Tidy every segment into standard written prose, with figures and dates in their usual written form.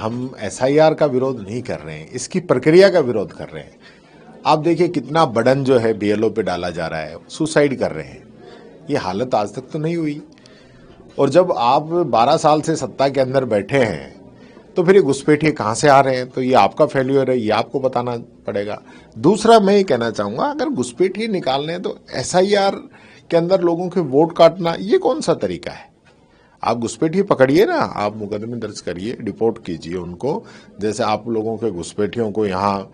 हम एसआईआर का विरोध नहीं कर रहे हैं, इसकी प्रक्रिया का विरोध कर रहे हैं। आप देखिए कितना बर्डन जो है बीएलओ पे डाला जा रहा है, सुसाइड कर रहे हैं। ये हालत आज तक तो नहीं हुई। और जब आप 12 साल से सत्ता के अंदर बैठे हैं तो फिर ये घुसपैठिए कहाँ से आ रहे हैं? तो ये आपका फेल्यूर है, ये आपको बताना पड़ेगा। दूसरा मैं ये कहना चाहूँगा, अगर घुसपैठिए निकालने हैं तो एसआईआर के अंदर लोगों के वोट काटना ये कौन सा तरीका है? आप घुसपैठिए पकड़िए ना, आप मुकदमे दर्ज करिए, डिपोर्ट कीजिए उनको। जैसे आप लोगों के घुसपैठियों को यहाँ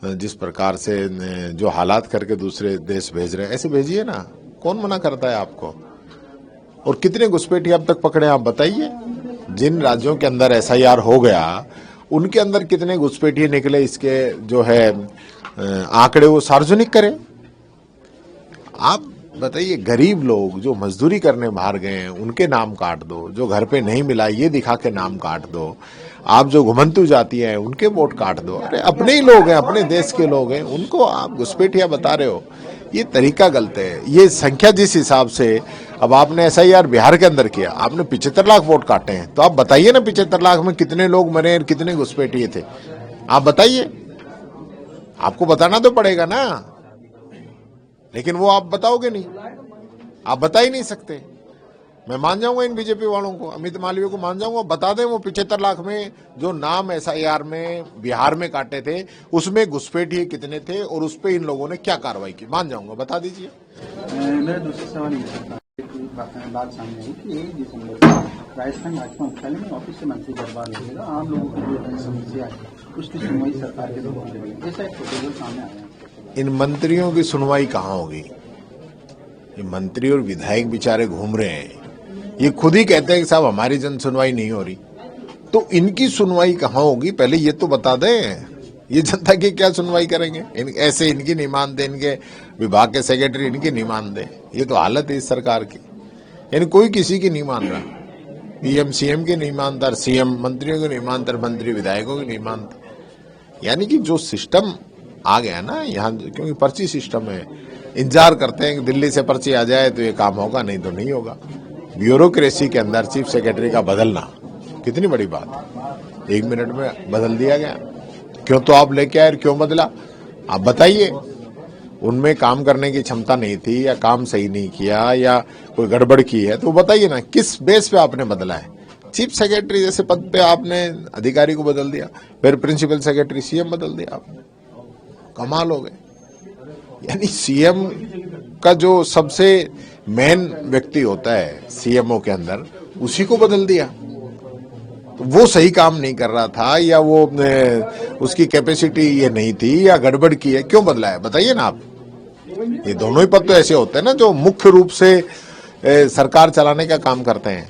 जिस प्रकार से जो हालात करके दूसरे देश भेज रहे हैं, ऐसे भेजिए ना। कौन मना करता है आपको? और कितने घुसपैठिए अब तक पकड़े आप बताइए। जिन राज्यों के अंदर एसआईआर हो गया उनके अंदर कितने घुसपैठिए निकले, इसके जो है आंकड़े वो सार्वजनिक करें। आप बताइए, गरीब लोग जो मजदूरी करने बाहर गए हैं उनके नाम काट दो, जो घर पे नहीं मिला ये दिखा के नाम काट दो। आप जो घुमंतु जाती है उनके वोट काट दो। अरे अपने ही लोग हैं, अपने देश के लोग हैं, उनको आप घुसपैठिया बता रहे हो। ये तरीका गलत है। ये संख्या जिस हिसाब से अब आपने एसआईआर बिहार के अंदर किया, आपने 75 लाख वोट काटे हैं, तो आप बताइए ना 75 लाख में कितने लोग मरे और कितने घुसपैठिए थे? आप बताइए, आपको बताना तो पड़ेगा ना। लेकिन वो आप बताओगे नहीं, आप बता ही नहीं सकते। मैं मान जाऊंगा इन बीजेपी वालों को, अमित मालवीय को मान जाऊंगा, बता दें वो 75 लाख में जो नाम एसआईआर में बिहार में काटे थे उसमें घुसपैठिए कितने थे और उस पर इन लोगों ने क्या कार्रवाई की, मान जाऊंगा, बता दीजिए। मेरा दूसरा सवाल ये था, बात सामने आई कि 1 दिसंबर को राजस्थान भाजपा मुख्यालय में ऑफिस से मंत्री दरबार लगेगा, आम लोगों की जो समस्या है उसकी सुनवाई सरकार के द्वारा, ऐसा एक प्रोपोजल सामने आया। इन मंत्रियों की सुनवाई कहाँ होगी? ये मंत्री और विधायक बेचारे घूम रहे हैं, ये खुद ही कहते हैं कि साहब हमारी जन सुनवाई नहीं हो रही। तो इनकी सुनवाई कहाँ होगी पहले ये तो बता दें। ये जनता की क्या सुनवाई करेंगे? ऐसे इनकी नहीं मानते, इनके विभाग के सेक्रेटरी इनकी नहीं मानते। ये तो हालत है इस सरकार की, यानी कोई किसी की नहीं मान रहा। पीएम सीएम की नहीं मानता, सीएम मंत्रियों को नहीं मानता, मंत्री विधायकों की नहीं मानते। यानी कि जो सिस्टम आ गया ना यहाँ, क्योंकि पर्ची सिस्टम है, इंतजार करते हैं कि दिल्ली से पर्ची आ जाए तो ये काम होगा, नहीं तो नहीं होगा। ब्यूरोक्रेसी के अंदर चीफ सेक्रेटरी का बदलना कितनी बड़ी बात, 1 मिनट में बदल दिया गया। क्यों? तो आप लेके आए, क्यों बदला? आप बताइए। उनमें काम करने की क्षमता नहीं थी या काम सही नहीं किया या कोई गड़बड़ की है तो बताइए ना, किस बेस पे आपने बदला है? चीफ सेक्रेटरी जैसे पद पे आपने अधिकारी को बदल दिया, फिर प्रिंसिपल सेक्रेटरी सीएम बदल दिया आपने। कमाल हो गए। यानी सीएम का जो सबसे मेन व्यक्ति होता है सीएमओ के अंदर, उसी को बदल दिया। तो वो सही काम नहीं कर रहा था या वो उसकी कैपेसिटी ये नहीं थी या गड़बड़ की है, क्यों बदला है बताइए ना आप। ये दोनों ही पद तो ऐसे होते हैं ना जो मुख्य रूप से सरकार चलाने का काम करते हैं।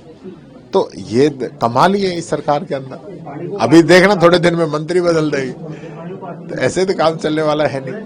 तो ये कमाल ही है इस सरकार के अंदर। अभी देखना थोड़े दिन में मंत्री बदल देगी, तो ऐसे तो काम चलने वाला है नहीं।